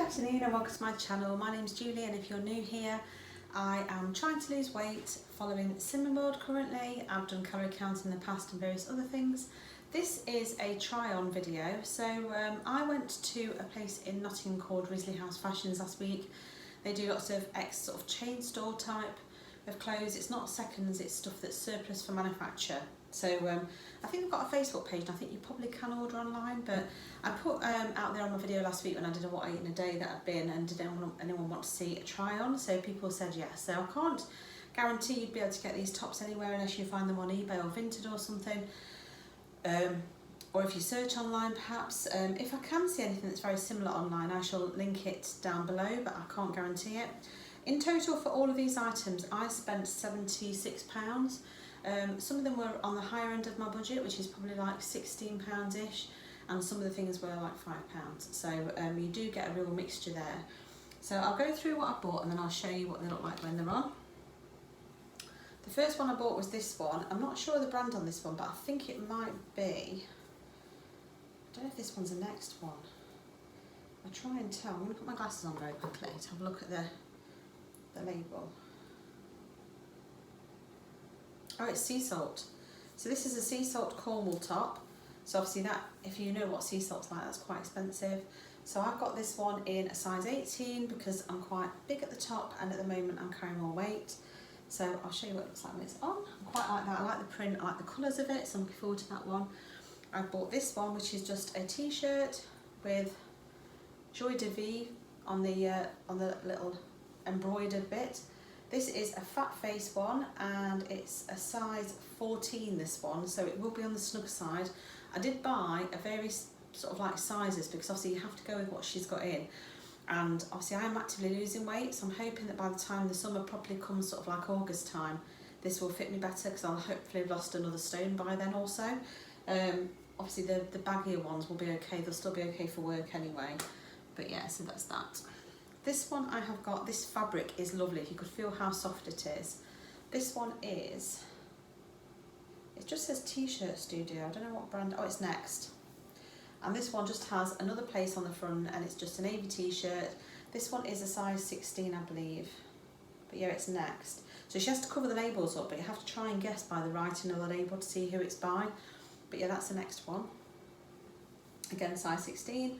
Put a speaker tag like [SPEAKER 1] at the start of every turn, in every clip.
[SPEAKER 1] afternoon and welcome to my channel. My name's Julie, and if you're new here, I am trying to lose weight following Slimming World currently. I've done calorie counting in the past and various other things. This is a try-on video. So I went to a place in Nottingham called Risley House Fashions last week. They do lots of sort of chain store type of clothes. It's not seconds, it's stuff that's surplus for manufacture. So I think they've got a Facebook page, and I think you probably can order online, but I put out there on my video last week when I did a what I ate in a day that I'd been, and did anyone want to see a try on? So people said yes. So I can't guarantee you'd be able to get these tops anywhere unless you find them on eBay or Vinted or something, or if you search online perhaps. If I can see anything that's very similar online, I shall link it down below, but I can't guarantee it. In total for all of these items I spent £76. Some of them were on the higher end of my budget, which is probably like £16-ish, and some of the things were like £5. So you do get a real mixture there. So I'll go through what I bought and then I'll show you what they look like when they're on. The first one I bought was this one. I'm not sure of the brand on this one, but I think it might be, I don't know if this one's the next one. I'll try and tell. I'm going to put my glasses on very quickly to have a look at the label. Oh, it's sea salt. So this is a sea salt Cornwall top. So obviously that, if you know what sea salt's like, that's quite expensive. So I've got this one in a size 18 because I'm quite big at the top, and at the moment I'm carrying more weight. So I'll show you what it looks like when it's on. I quite like that. I like the print, I like the colours of it, so I'm looking forward to that one. I bought this one, which is just a t-shirt with Joie de Vie on the little embroidered bit. This is a fat face one, and it's a size 14, this one, so it will be on the snug side. I did buy a various sort of like sizes because obviously you have to go with what she's got in, and obviously I am actively losing weight, so I'm hoping that by the time the summer properly comes, sort of like August time, this will fit me better because I'll hopefully have lost another stone by then also. Obviously the baggier ones will be okay, they'll still be okay for work anyway, but yeah, so that's that. This one I have got, this fabric is lovely, if you could feel how soft it is. This one is, it just says T-shirt Studio, I don't know what brand, oh it's Next. And this one just has another place on the front, and it's just a navy t-shirt. This one is a size 16 I believe, but yeah, it's Next. So she has to cover the labels up, but you have to try and guess by the writing of the label to see who it's by. But yeah, that's the Next one. Again, size 16.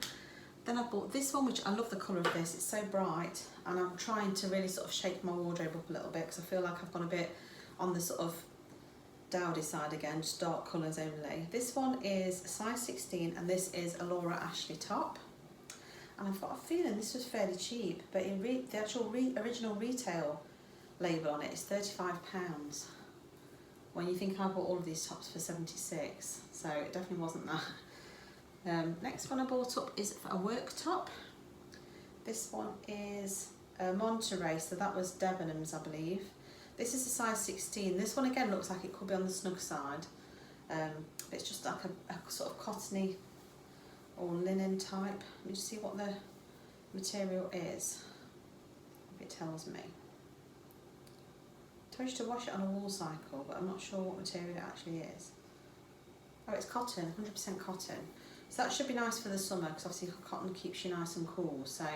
[SPEAKER 1] Then I bought this one, which I love the colour of this, it's so bright, and I'm trying to really sort of shake my wardrobe up a little bit because I feel like I've gone a bit on the sort of dowdy side again, just dark colours only. This one is a size 16, and this is a Laura Ashley top, and I've got a feeling this was fairly cheap, but the actual original retail label on it is £35, when you think I bought all of these tops for 76, so it definitely wasn't that. Next one I bought up is a work top. This one is Monterey, so that was Debenhams I believe. This is a size 16. This one again looks like it could be on the snug side. It's just like a sort of cottony or linen type. Let me just see what the material is, if it tells me. It tells you to wash it on a wool cycle, but I'm not sure what material it actually is. Oh, it's cotton, 100% cotton. So that should be nice for the summer because obviously cotton keeps you nice and cool. So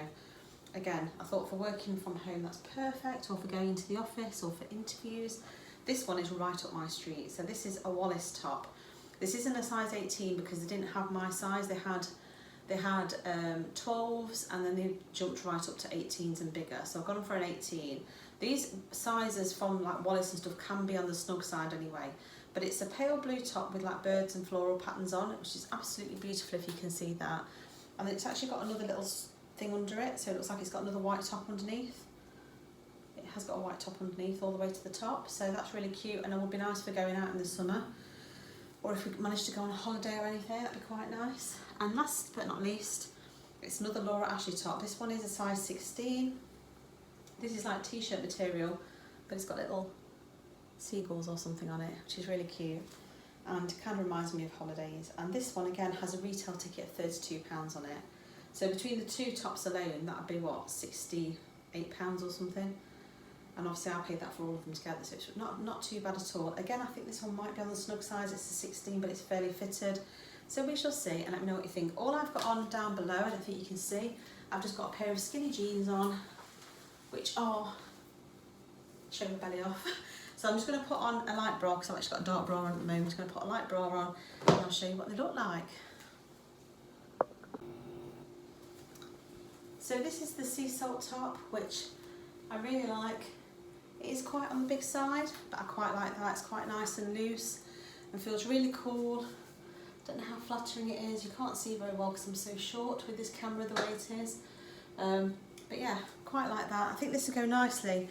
[SPEAKER 1] again, I thought for working from home that's perfect, or for going into the office or for interviews. This one is right up my street. So this is a Wallace top. This isn't a size 18 because they didn't have my size. They had 12s, and then they jumped right up to 18s and bigger. So I've gone for an 18. These sizes from like Wallace and stuff can be on the snug side anyway. But it's a pale blue top with like birds and floral patterns on it, which is absolutely beautiful if you can see that. And it's actually got another little thing under it, so it looks like it's got another white top underneath. It has got a white top underneath all the way to the top, so that's really cute, and it would be nice for going out in the summer. Or if we managed to go on a holiday or anything, that'd be quite nice. And last but not least, it's another Laura Ashley top. This one is a size 16. This is like t-shirt material, but it's got little seagulls or something on it, which is really cute and kind of reminds me of holidays. And this one again has a retail ticket of £32 on it, so between the two tops alone that would be what, £68 or something, and obviously I paid that for all of them together, so it's not too bad at all. Again, I think this one might be on the snug size, it's a 16 but it's fairly fitted, so we shall see, and let me know what you think. All I've got on down below, I don't think you can see, I've just got a pair of skinny jeans on, which are, show my belly off. So I'm just going to put on a light bra, because I've actually got a dark bra on at the moment. I'm just going to put a light bra on and I'll show you what they look like. So this is the sea salt top, which I really like. It is quite on the big side, but I quite like that. It's quite nice and loose and feels really cool. Don't know how flattering it is. You can't see very well because I'm so short with this camera the way it is. But yeah, quite like that. I think this would go nicely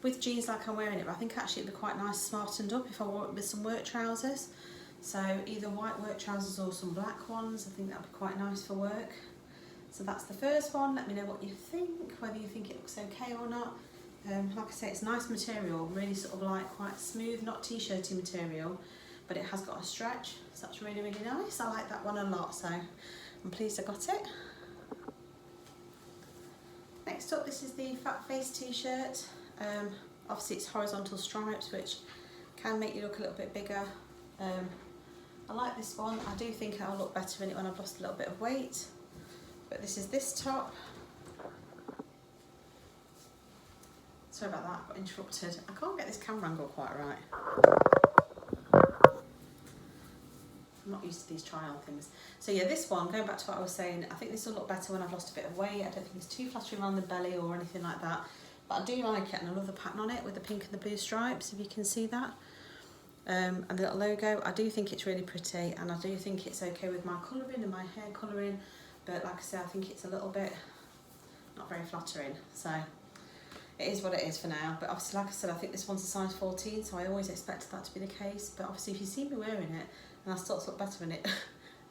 [SPEAKER 1] with jeans like I'm wearing it, but I think actually it'd be quite nice smartened up if I wore it with some work trousers. So either white work trousers or some black ones. I think that'd be quite nice for work. So that's the first one. Let me know what you think, whether you think it looks okay or not. Like I say, it's nice material, really sort of like quite smooth, not t-shirty material, but it has got a stretch, so that's really, really nice. I like that one a lot, so I'm pleased I got it. Next up, this is the Fat Face t-shirt. Obviously it's horizontal stripes, which can make you look a little bit bigger. I like this one. I do think I'll look better in it when I've lost a little bit of weight. But this is this top. Sorry about that, got interrupted. I can't get this camera angle quite right. I'm not used to these trial things. So yeah, this one, going back to what I was saying, I think this will look better when I've lost a bit of weight. I don't think it's too flattering around the belly or anything like that. But I do like it, and I love the pattern on it with the pink and the blue stripes, if you can see that. And the little logo, I do think it's really pretty, and I do think it's okay with my colouring and my hair colouring. But like I said, I think it's a little bit not very flattering. So it is what it is for now. But obviously, like I said, I think this one's a size 14, so I always expected that to be the case. But obviously, if you see me wearing it and I start to look better in it,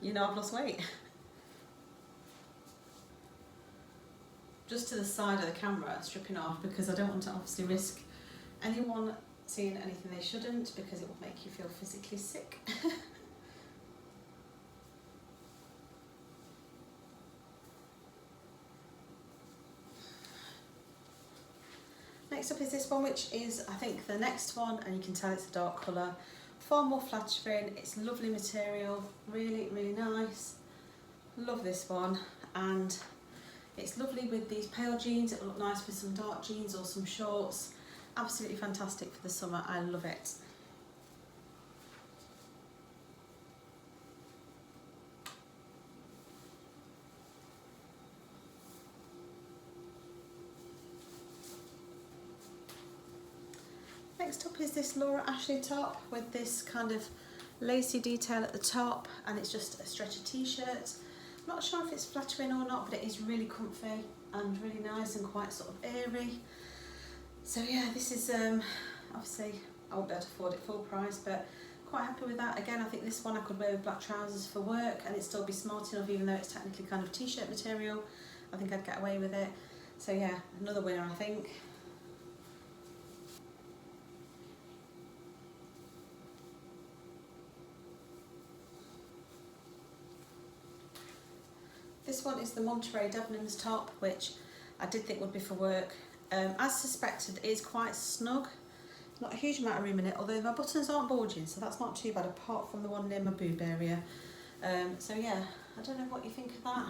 [SPEAKER 1] you know I've lost weight. Just to the side of the camera, stripping off, because I don't want to obviously risk anyone seeing anything they shouldn't, because it will make you feel physically sick. Next up is this one, which is, I think, the next one, and you can tell it's a dark colour. Far more flattering, it's lovely material, really, really nice. Love this one, and it's lovely with these pale jeans. It will look nice with some dark jeans or some shorts. Absolutely fantastic for the summer, I love it. Next up is this Laura Ashley top with this kind of lacy detail at the top, and it's just a stretchy t-shirt. I'm not sure if it's flattering or not, but it is really comfy and really nice and quite sort of airy. So yeah, this is obviously I won't be able to afford it full price, but quite happy with that. Again, I think this one I could wear with black trousers for work and it'd still be smart enough, even though it's technically kind of t-shirt material. I think I'd get away with it. So yeah, another winner, I think. This one is the Monterey Debenhams top, which I did think would be for work. As suspected, it is quite snug. Not a huge amount of room in it, although my buttons aren't bulging, so that's not too bad, apart from the one near my boob area. So yeah, I don't know what you think of that.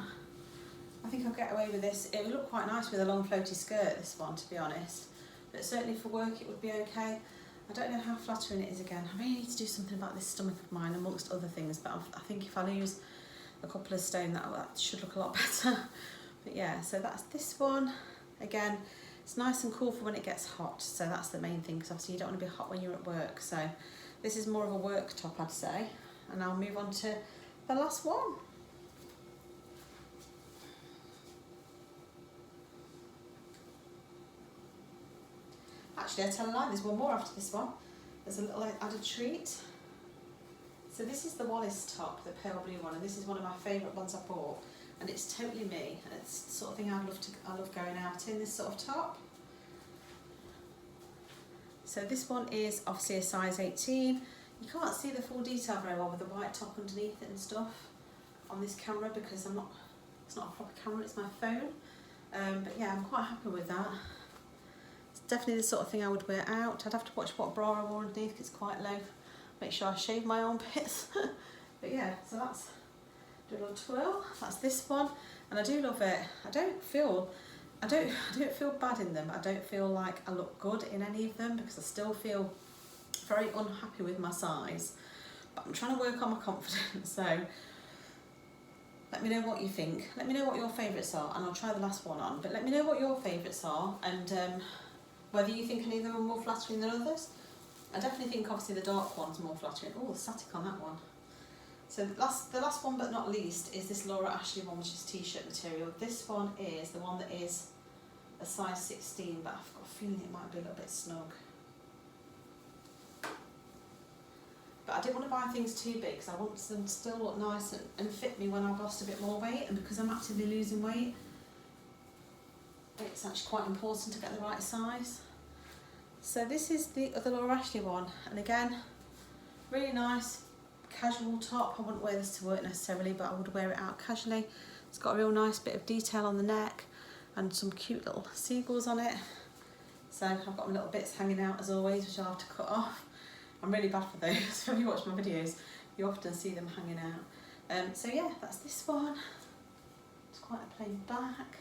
[SPEAKER 1] I think I'll get away with this. It would look quite nice with a long floaty skirt, this one, to be honest. But certainly for work it would be okay. I don't know how flattering it is again. I really need to do something about this stomach of mine, amongst other things, but I think if I lose a couple of stone, that should look a lot better. But yeah, so that's this one. Again, it's nice and cool for when it gets hot, so that's the main thing, because obviously you don't want to be hot when you're at work. So this is more of a work top, I'd say. And I'll move on to the last one. Actually, I tell a lie, there's one more after this one. There's a little added treat. So this is the Wallace top, the pale blue one, and this is one of my favourite ones I bought. And it's totally me, and it's the sort of thing I love going out in, this sort of top. So this one is obviously a size 18. You can't see the full detail very well with the white top underneath it and stuff on this camera, because it's not a proper camera, it's my phone. But yeah, I'm quite happy with that. It's definitely the sort of thing I would wear out. I'd have to watch what bra I wore underneath, because it's quite low. Make sure I shave my armpits. But yeah, so that's a little twirl. That's this one. and I do love it. I don't feel bad in them. I don't feel like I look good in any of them because I still feel very unhappy with my size, but I'm trying to work on my confidence. So let me know what you think. Let me know what your favourites are, and I'll try the last one on, but let me know what your favourites are, and whether you think any of them are more flattering than others. I definitely think obviously the dark one's more flattering. Oh, the static on that one. So the last one but not least is this Laura Ashley one, which is t-shirt material. This one is the one that is a size 16, but I've got a feeling it might be a little bit snug. But I didn't want to buy things too big because I want them to still look nice and fit me when I've lost a bit more weight, and because I'm actively losing weight, it's actually quite important to get the right size. So this is the other Laura Ashley one, and again, really nice casual top. I wouldn't wear this to work necessarily, but I would wear it out casually. It's got a real nice bit of detail on the neck and some cute little seagulls on it. So I've got my little bits hanging out as always, which I'll have to cut off. I'm really bad for those. When you watch my videos, you often see them hanging out. So yeah, that's this one. It's quite a plain back.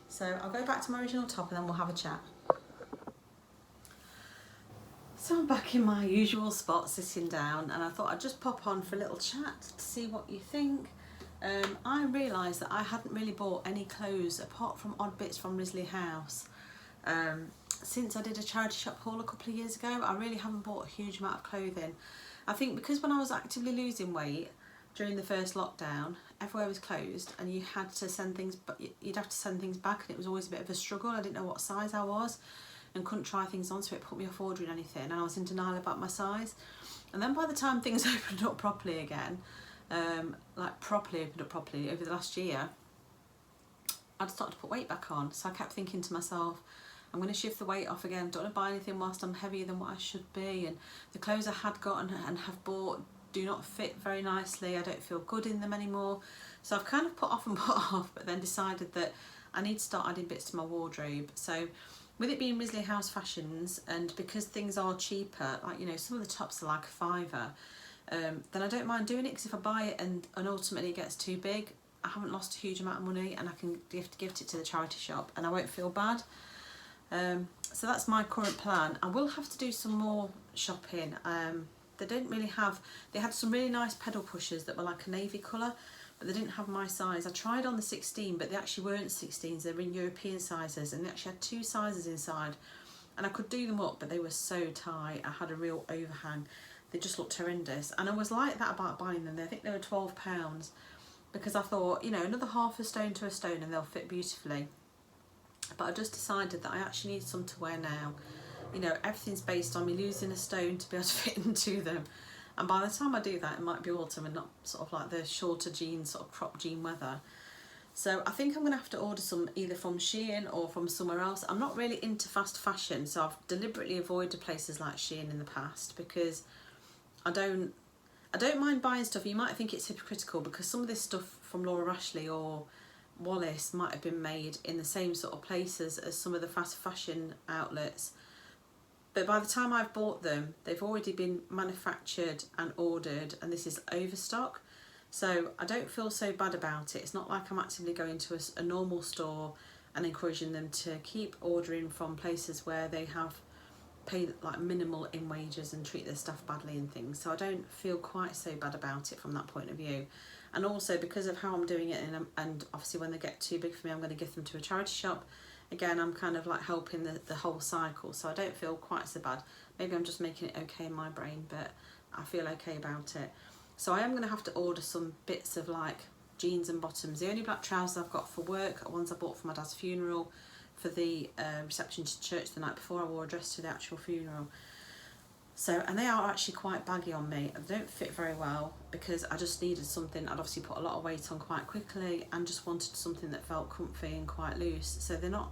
[SPEAKER 1] So I'll go back to my original top and then we'll have a chat. So I'm back in my usual spot, sitting down, and I thought I'd just pop on for a little chat to see what you think. I realised that I hadn't really bought any clothes apart from odd bits from Risley House. Since I did a charity shop haul a couple of years ago, I really haven't bought a huge amount of clothing. I think because when I was actively losing weight during the first lockdown, everywhere was closed and you had to send things, but you'd have to send things back, and it was always a bit of a struggle. I didn't know what size I was and couldn't try things on, so it put me off ordering anything, and I was in denial about my size. And then by the time things opened up properly again, like properly opened up properly over the last year, I'd started to put weight back on. So I kept thinking to myself, I'm going to shift the weight off again. Don't want to buy anything whilst I'm heavier than what I should be, and the clothes I had got and have bought do not fit very nicely. I don't feel good in them anymore. So I've kind of put off and put off, but then decided that I need to start adding bits to my wardrobe. So with it being Risley House fashions, and because things are cheaper, like, you know, some of the tops are like a £5, then I don't mind doing it, because if I buy it and ultimately it gets too big, I haven't lost a huge amount of money, and I can gift it to the charity shop and I won't feel bad. So that's my current plan. I will have to do some more shopping. They didn't really have, they had some really nice pedal pushers that were like a navy colour, but they didn't have my size. I tried on the 16, but they actually weren't 16s, they were in European sizes, and they actually had 2 sizes inside, and I could do them up, but they were so tight. I had a real overhang. They just looked horrendous, and I was like that about buying them. I think they were £12, because I thought, you know, another half a stone to a stone and they'll fit beautifully. But I just decided that I actually need some to wear now. You know, everything's based on me losing a stone to be able to fit into them. And by the time I do that, it might be autumn and not sort of like the shorter jean, sort of crop jean weather. So I think I'm going to have to order some either from Shein or from somewhere else. I'm not really into fast fashion, so I've deliberately avoided places like Shein in the past, because I don't mind buying stuff. You might think it's hypocritical, because some of this stuff from Laura Ashley or Wallace might have been made in the same sort of places as some of the fast fashion outlets, but by the time I've bought them, they've already been manufactured and ordered, and this is overstock. So I don't feel so bad about it. It's not like I'm actively going to a normal store and encouraging them to keep ordering from places where they have paid like minimal in wages and treat their staff badly and things. So I don't feel quite so bad about it from that point of view. And also because of how I'm doing it, and obviously when they get too big for me, I'm going to give them to a charity shop. Again, I'm kind of like helping the whole cycle, so I don't feel quite so bad. Maybe I'm just making it okay in my brain, but I feel okay about it. So I am going to have to order some bits of like jeans and bottoms. The only black trousers I've got for work are ones I bought for my dad's funeral, for the reception to church the night before. I wore a dress to the actual funeral. So, and they are actually quite baggy on me. They don't fit very well, because I just needed something. I'd obviously put a lot of weight on quite quickly and just wanted something that felt comfy and quite loose. So they're not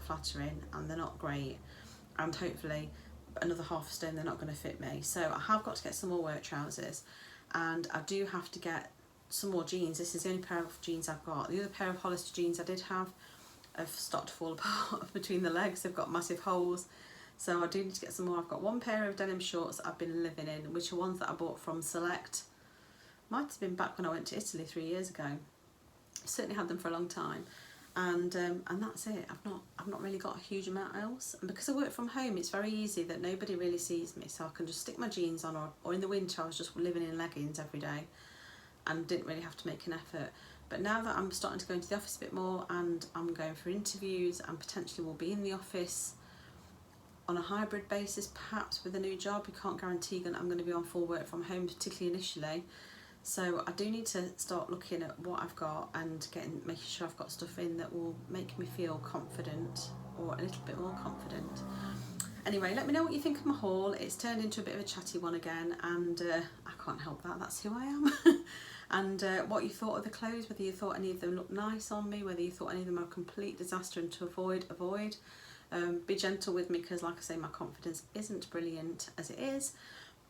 [SPEAKER 1] flattering and they're not great, and hopefully another half a stone they're not going to fit me. So I have got to get some more work trousers, and I do have to get some more jeans. This is the only pair of jeans I've got. The other pair of Hollister jeans I did have started to fall apart between the legs. They've got massive holes. So I do need to get some more. I've got one pair of denim shorts I've been living in, which are ones that I bought from Select. Might have been back when I went to Italy 3 years ago. certainly had them for a long time, and that's it. I've not really got a huge amount else, and because I work from home, it's very easy that nobody really sees me, so I can just stick my jeans on, or in the winter I was just living in leggings every day and didn't really have to make an effort. But now that I'm starting to go into the office a bit more, and I'm going for interviews and potentially will be in the office on a hybrid basis, perhaps with a new job, you can't guarantee that I'm going to be on full work from home, particularly initially. So I do need to start looking at what I've got and making sure I've got stuff in that will make me feel confident, or a little bit more confident. Anyway, let me know what you think of my haul. It's turned into a bit of a chatty one again, and I can't help that, that's who I am. And what you thought of the clothes, whether you thought any of them looked nice on me, whether you thought any of them are a complete disaster and to avoid. Be gentle with me, because like I say, my confidence isn't brilliant as it is,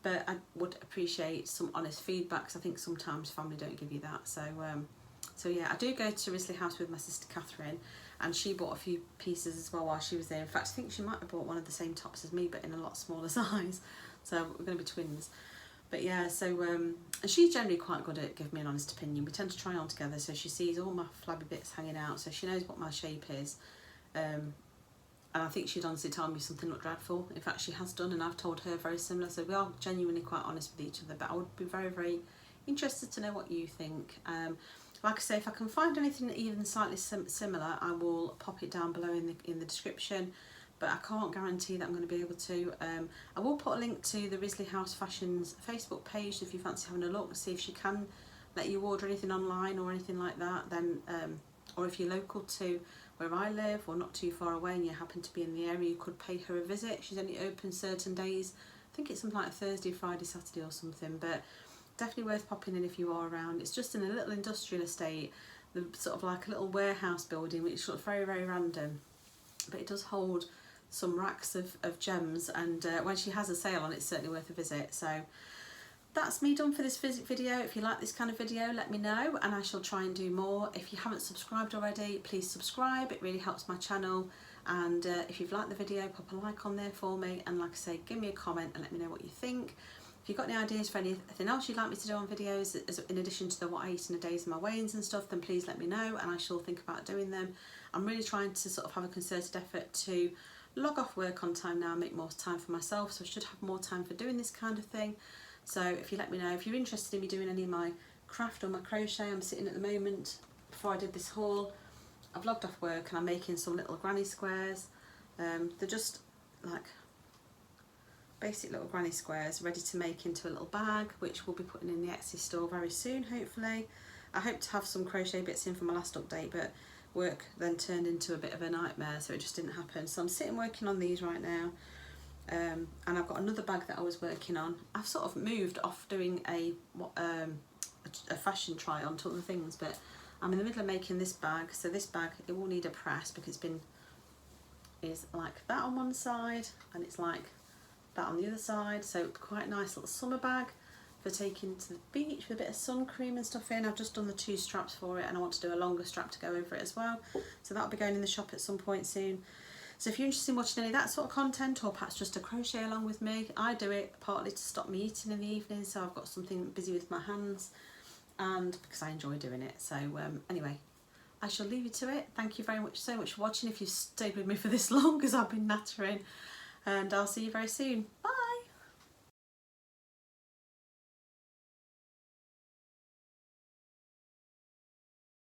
[SPEAKER 1] but I would appreciate some honest feedback, because I think sometimes family don't give you that. So yeah, I do go to Risley House with my sister Catherine, and she bought a few pieces as well while she was there. In fact, I think she might have bought one of the same tops as me, but in a lot smaller size, so we're going to be twins. But yeah, so and she's generally quite good at giving me an honest opinion. We tend to try on together, so she sees all my flabby bits hanging out, so she knows what my shape is. And I think she'd honestly tell me something looked dreadful. In fact, she has done, and I've told her very similar. So we are genuinely quite honest with each other. But I would be very, very interested to know what you think. Like I say, if I can find anything even slightly similar, I will pop it down below in the description. But I can't guarantee that I'm going to be able to. I will put a link to the Risley House Fashions Facebook page if you fancy having a look, see if she can let you order anything online or anything like that. Then, or if you're local to where I live or not too far away and you happen to be in the area, you could pay her a visit. She's only open certain days. I think it's something like Thursday, Friday, Saturday or something, but definitely worth popping in if you are around. It's just in a little industrial estate, sort of like a little warehouse building, which looks very, very random, but it does hold some racks of gems, and when she has a sale on, it's certainly worth a visit. So that's me done for this video. If you like this kind of video, let me know, and I shall try and do more. If you haven't subscribed already, please subscribe. It really helps my channel. And if you've liked the video, pop a like on there for me, and like I say, give me a comment and let me know what you think. If you've got any ideas for anything else you'd like me to do on videos, in addition to what I eat in a day and my weigh-ins and stuff, then please let me know, and I shall think about doing them. I'm really trying to sort of have a concerted effort to log off work on time now and make more time for myself, so I should have more time for doing this kind of thing. So if you let me know, if you're interested in me doing any of my craft or my crochet, I'm sitting at the moment, before I did this haul, I've logged off work and I'm making some little granny squares. They're just like basic little granny squares ready to make into a little bag, which we'll be putting in the Etsy store very soon, hopefully. I hope to have some crochet bits in for my last update, but work then turned into a bit of a nightmare, so it just didn't happen. So I'm sitting working on these right now, and I've got another bag that I was working on. I've sort of moved off doing a fashion try on to other things, but I'm in the middle of making this bag. So this bag, it will need a press because is like that on one side and it's like that on the other side, so quite a nice little summer bag for taking to the beach with a bit of sun cream and stuff in. I've just done the 2 straps for it, and I want to do a longer strap to go over it as well, so that'll be going in the shop at some point soon. So if you're interested in watching any of that sort of content, or perhaps just to crochet along with me, I do it partly to stop me eating in the evening, so I've got something busy with my hands, and because I enjoy doing it. So anyway, I shall leave you to it. Thank you so much for watching, if you've stayed with me for this long, because I've been nattering, and I'll see you very soon. Bye!